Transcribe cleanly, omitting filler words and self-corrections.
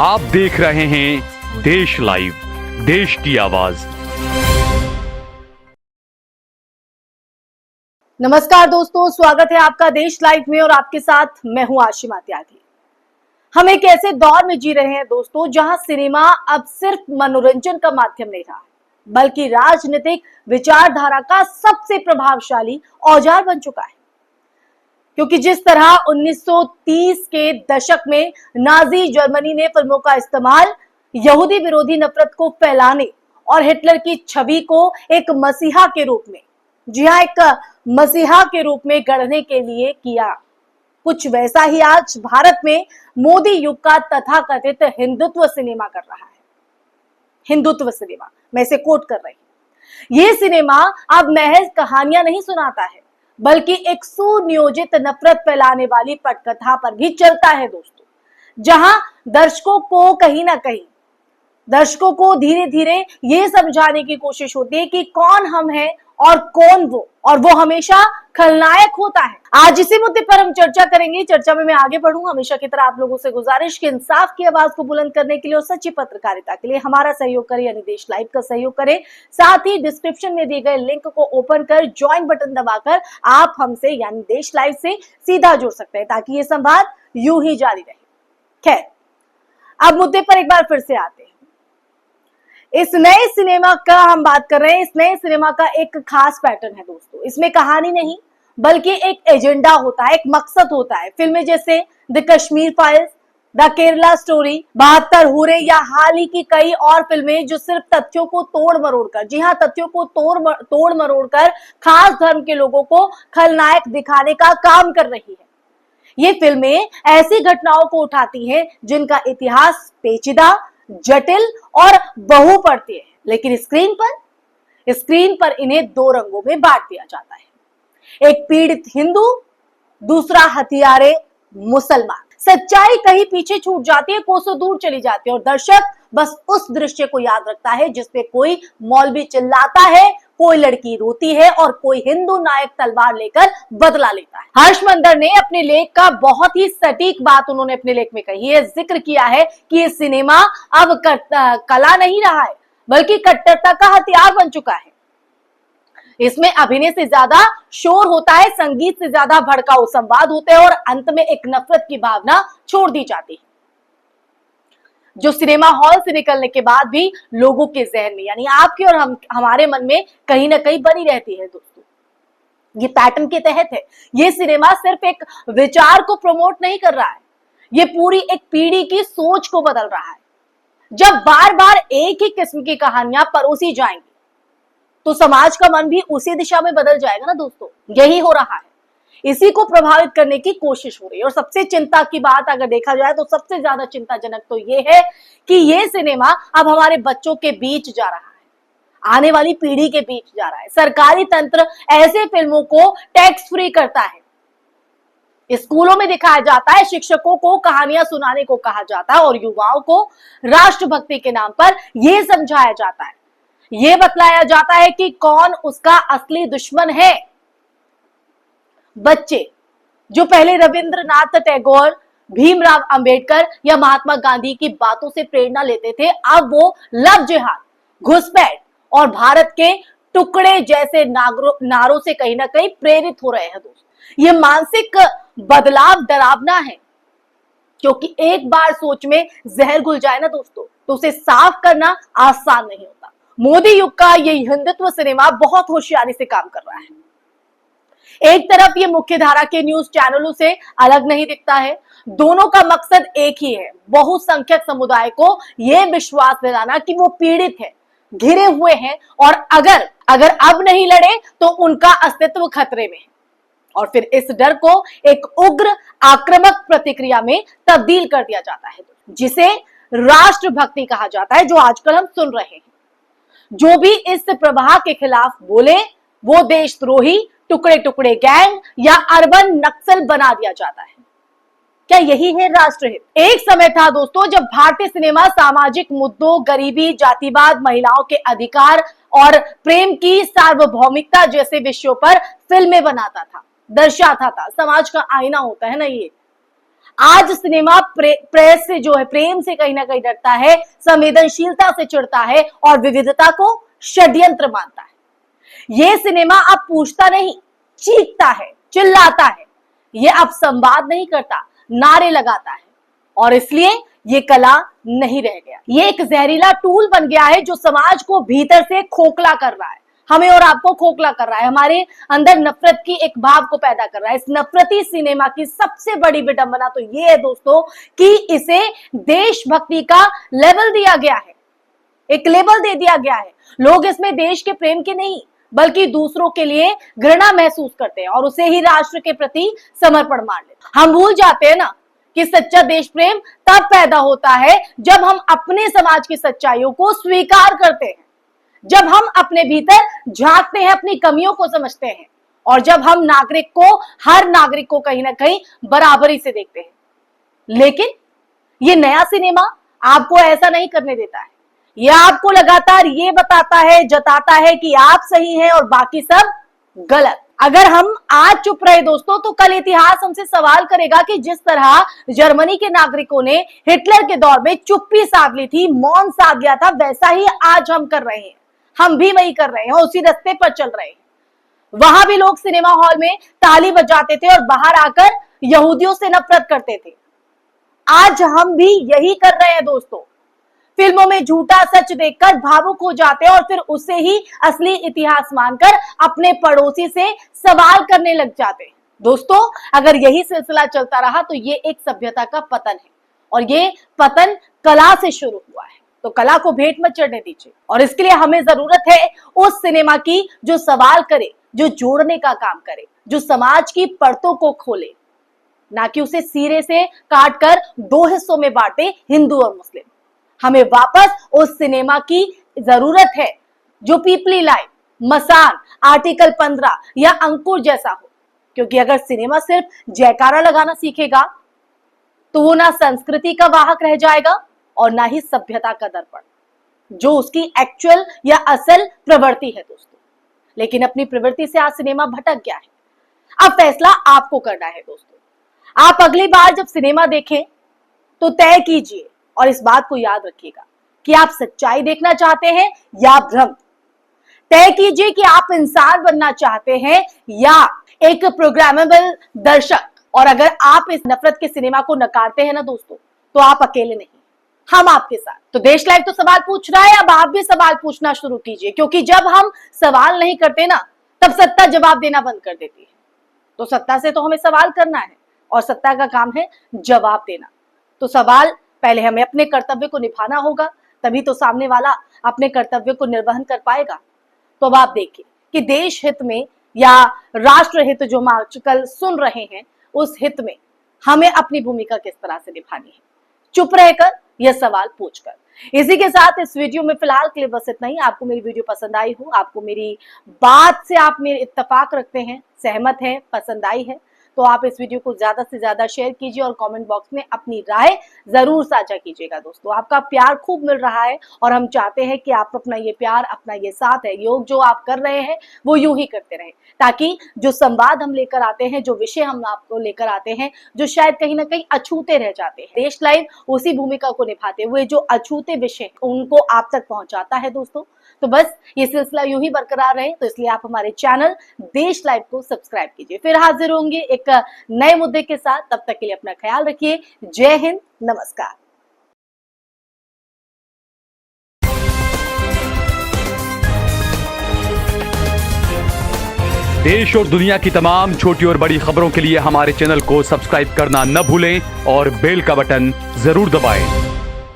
आप देख रहे हैं देश लाइव, देश की आवाज। नमस्कार दोस्तों, स्वागत है आपका देश लाइव में और आपके साथ मैं हूं आशिमा त्यागी। हम एक ऐसे दौर में जी रहे हैं दोस्तों जहां सिनेमा अब सिर्फ मनोरंजन का माध्यम नहीं रहा, बल्कि राजनीतिक विचारधारा का सबसे प्रभावशाली औजार बन चुका है। क्योंकि जिस तरह 1930 के दशक में नाजी जर्मनी ने फिल्मों का इस्तेमाल यहूदी विरोधी नफरत को फैलाने और हिटलर की छवि को एक मसीहा के रूप में, जी हाँ, एक मसीहा के रूप में गढ़ने के लिए किया, कुछ वैसा ही आज भारत में मोदी युग का तथाकथित हिंदुत्व सिनेमा कर रहा है। हिंदुत्व सिनेमा, मैं इसे कोट कर रही हूं। यह सिनेमा अब महज कहानियां नहीं सुनाता है, बल्कि एक सुनियोजित नफरत फैलाने वाली पटकथा पर भी चलता है दोस्तों, जहां दर्शकों को धीरे धीरे ये समझाने की कोशिश होती है कि कौन हम हैं और कौन वो, और वो हमेशा खलनायक होता है। आज इसी मुद्दे पर हम चर्चा करेंगे। चर्चा में मैं आगे बढ़ूं, हमेशा की तरह आप लोगों से गुजारिश कि इंसाफ की आवाज को बुलंद करने के लिए और सच्ची पत्रकारिता के लिए हमारा सहयोग करें, यानी देश लाइव का सहयोग करें। साथ ही डिस्क्रिप्शन में दिए गए लिंक को ओपन कर ज्वाइन बटन दबाकर आप हमसे यानी देश लाइव से सीधा जुड़ सकते हैं, ताकि ये संवाद यूं ही जारी रहे। खैर, अब मुद्दे पर एक बार फिर से आते हैं। इस नए सिनेमा का हम बात कर रहे हैं। इस नए सिनेमा का एक खास पैटर्न है दोस्तों। इसमें कहानी नहीं, बल्कि एक एजेंडा होता है, एक मकसद होता है। फिल्में जैसे the Kashmir files, the Kerala story, 72 हूरे या हाल ही की कई और फिल्में जो सिर्फ तथ्यों को तोड़ मरोड़ कर, जी हाँ, तथ्यों को तोड़ मरोड़ कर खास धर्म के लोगों को खलनायक दिखाने का काम कर रही है। ये फिल्में ऐसी घटनाओं को उठाती हैं जिनका इतिहास पेचीदा, जटिल और बहु पड़ती है, लेकिन स्क्रीन पर इन्हें दो रंगों में बांट दिया जाता है। एक पीड़ित हिंदू, दूसरा हथियारे मुसलमान। सच्चाई कहीं पीछे छूट जाती है, कोसों दूर चली जाती है और दर्शक बस उस दृश्य को याद रखता है जिसमें कोई मौलवी चिल्लाता है, कोई लड़की रोती है और कोई हिंदू नायक तलवार लेकर बदला लेता है। हर्ष मंदर ने अपने लेख का बहुत ही सटीक बात उन्होंने अपने लेख में कही है, जिक्र किया है कि ये सिनेमा अब कला नहीं रहा है, बल्कि कट्टरता का हथियार बन चुका है। इसमें अभिनय से ज्यादा शोर होता है, संगीत से ज्यादा भड़काऊ संवाद होते हैं और अंत में एक नफरत की भावना छोड़ दी जाती है, जो सिनेमा हॉल से निकलने के बाद भी लोगों के जहन में, यानी आपके और हमारे मन में कहीं ना कहीं बनी रहती है दोस्तों। ये पैटर्न के तहत है। ये सिनेमा सिर्फ एक विचार को प्रमोट नहीं कर रहा है, ये पूरी एक पीढ़ी की सोच को बदल रहा है। जब बार बार एक ही किस्म की कहानियां परोसी जाएंगी तो समाज का मन भी उसी दिशा में बदल जाएगा ना दोस्तों। यही हो रहा है, इसी को प्रभावित करने की कोशिश हो रही है। और सबसे चिंता की बात अगर देखा जाए तो सबसे ज्यादा चिंताजनक तो ये है कि ये सिनेमा अब हमारे बच्चों के बीच जा रहा है, आने वाली पीढ़ी के बीच जा रहा है। सरकारी तंत्र ऐसे फिल्मों को टैक्स फ्री करता है, स्कूलों में दिखाया जाता है, शिक्षकों को कहानियां सुनाने को कहा जाता है और युवाओं को राष्ट्रभक्ति के नाम पर यह समझाया जाता है, यह बतलाया जाता है कि कौन उसका असली दुश्मन है। बच्चे जो पहले रविंद्रनाथ टैगोर, भीमराव अंबेडकर या महात्मा गांधी की बातों से प्रेरणा लेते थे, अब वो लव जिहाद, घुसपैठ और भारत के टुकड़े जैसे नारों से कहीं ना कहीं प्रेरित हो रहे हैं दोस्तों। ये मानसिक बदलाव डरावना है, क्योंकि एक बार सोच में जहर घुल जाए ना दोस्तों, तो उसे साफ करना आसान नहीं होता। मोदी युग का ये हिंदुत्व सिनेमा बहुत होशियारी से काम कर रहा है। एक तरफ ये मुख्य धारा के न्यूज चैनलों से अलग नहीं दिखता है, दोनों का मकसद एक ही है, बहुसंख्यक समुदाय को यह विश्वास दिलाना कि वो पीड़ित है, घिरे हुए हैं और अगर अब नहीं लड़े तो उनका अस्तित्व खतरे में है। और फिर इस डर को एक उग्र आक्रामक प्रतिक्रिया में तब्दील कर दिया जाता है, जिसे राष्ट्रभक्ति कहा जाता है, जो आजकल हम सुन रहे हैं। जो भी इस प्रवाह के खिलाफ बोले वो देशद्रोही, टुकड़े टुकड़े गैंग या अर्बन नक्सल बना दिया जाता है। क्या यही है राष्ट्रहित? एक समय था दोस्तों जब भारतीय सिनेमा सामाजिक मुद्दों, गरीबी, जातिवाद, महिलाओं के अधिकार और प्रेम की सार्वभौमिकता जैसे विषयों पर फिल्में बनाता था, दर्शाता था। समाज का आईना होता है ना ये। आज सिनेमा प्रेस से जो है प्रेम से कहीं ना कहीं डरता है, संवेदनशीलता से चिढ़ता है और विविधता को षड्यंत्र मानता है। ये सिनेमा अब पूछता नहीं, चीखता है, चिल्लाता है। ये अब संवाद नहीं करता, नारे लगाता है। और इसलिए ये कला नहीं रह गया। ये एक जहरीला टूल बन गया है जो समाज को भीतर से खोखला कर रहा है, हमें और आपको खोखला कर रहा है, हमारे अंदर नफरत की एक भाव को पैदा कर रहा है। इस नफरती सिनेमा की सबसे बड़ी विडंबना तो ये है दोस्तों कि इसे देशभक्ति का लेवल दिया गया है, एक लेबल दे दिया गया है। लोग इसमें देश के प्रेम के नहीं बल्कि दूसरों के लिए घृणा महसूस करते हैं और उसे ही राष्ट्र के प्रति समर्पण मान लेते। हम भूल जाते हैं ना कि सच्चा देश प्रेम तब पैदा होता है जब हम अपने समाज की सच्चाइयों को स्वीकार करते हैं, जब हम अपने भीतर झांकते हैं, अपनी कमियों को समझते हैं और जब हम हर नागरिक को कहीं ना कहीं बराबरी से देखते हैं। लेकिन ये नया सिनेमा आपको ऐसा नहीं करने देता है। यह आपको लगातार ये बताता है, जताता है कि आप सही हैं और बाकी सब गलत। अगर हम आज चुप रहे दोस्तों तो कल इतिहास हमसे सवाल करेगा कि जिस तरह जर्मनी के नागरिकों ने हिटलर के दौर में चुप्पी साध ली थी, मौन साध लिया था, वैसा ही आज हम कर रहे हैं। हम भी वही कर रहे हैं, उसी रास्ते पर चल रहे हैं। वहां भी लोग सिनेमा हॉल में ताली बजाते थे और बाहर आकर यहूदियों से नफरत करते थे। आज हम भी यही कर रहे हैं दोस्तों। फिल्मों में झूठा सच देखकर भावुक हो जाते हैं और फिर उसे ही असली इतिहास मानकर अपने पड़ोसी से सवाल करने लग जाते हैं। दोस्तों, अगर यही सिलसिला चलता रहा तो ये एक सभ्यता का पतन है और ये पतन कला से शुरू हुआ है। तो कला को भेंट मत चढ़ने दीजिए और इसके लिए हमें जरूरत है उस सिनेमा की जो सवाल करे, जो जोड़ने का काम करे, जो समाज की परतों को खोले, ना कि उसे सिरे से काटकर दो हिस्सों में बांटे, हिंदू और मुस्लिम। हमें वापस उस सिनेमा की जरूरत है जो पीपली लाइव, मसान, आर्टिकल 15 या अंकुर जैसा हो। क्योंकि अगर सिनेमा सिर्फ जयकारा लगाना सीखेगा तो वो ना संस्कृति का वाहक रह जाएगा और ना ही सभ्यता का दर्पण, जो उसकी एक्चुअल या असल प्रवृत्ति है दोस्तों। लेकिन अपनी प्रवृत्ति से आज सिनेमा भटक गया है। अब फैसला आपको करना है दोस्तों। आप अगली बार जब सिनेमा देखें तो तय कीजिए और इस बात को याद रखिएगा कि आप सच्चाई देखना चाहते हैं या भ्रम। तय कीजिए कि आप इंसान बनना चाहते हैं या एक प्रोग्रामेबल दर्शक। और अगर आप इस नफरत के सिनेमा को नकारते हैं ना दोस्तों, तो आप अकेले नहीं, हम आपके साथ। तो देश लाइव तो सवाल पूछ रहा है, अब आप भी सवाल पूछना शुरू कीजिए। क्योंकि जब हम सवाल नहीं करते ना, तब सत्ता जवाब देना बंद कर देती है। तो सत्ता से तो हमें सवाल करना है और सत्ता का काम है जवाब देना। तो सवाल पहले हमें अपने कर्तव्य को निभाना होगा, तभी तो सामने वाला अपने कर्तव्य को निर्वहन कर पाएगा। तो अब आप देखिए कि देश हित में या राष्ट्र हित जो हम आजकल सुन रहे हैं, उस हित में हमें अपनी भूमिका किस तरह से निभानी है, चुप रहकर यह सवाल पूछकर। इसी के साथ इस वीडियो में फिलहाल के लिए बस इतना ही। आपको मेरी वीडियो पसंद आई हो, आपको मेरी बात से आप मेरे इत्तेफाक रखते हैं, सहमत हैं, पसंद आई है, तो आप इस वीडियो को ज्यादा से ज्यादा शेयर कीजिए और कमेंट बॉक्स में अपनी राय जरूर साझा कीजिएगा दोस्तों। आपका प्यार खूब मिल रहा है और हम चाहते हैं कि आप अपना ये प्यार, अपना ये साथ है, योग जो आप कर रहे हैं वो यूं ही करते रहें, ताकि जो संवाद हम लेकर आते हैं, जो विषय हम आपको लेकर आते हैं, जो शायद कहीं ना कहीं अछूते रह जाते हैं, देश लाइव उसी भूमिका को निभाते हुए जो अछूते विषय उनको आप तक पहुंचाता है दोस्तों। तो बस ये सिलसिला यूं ही बरकरार रहे, तो इसलिए आप हमारे चैनल देश लाइव को सब्सक्राइब कीजिए। फिर हाजिर होंगे एक नए मुद्दे के साथ, तब तक के लिए अपना ख्याल रखिए। जय हिंद, नमस्कार। देश और दुनिया की तमाम छोटी और बड़ी खबरों के लिए हमारे चैनल को सब्सक्राइब करना न भूलें और बेल का बटन जरूर दबाएं।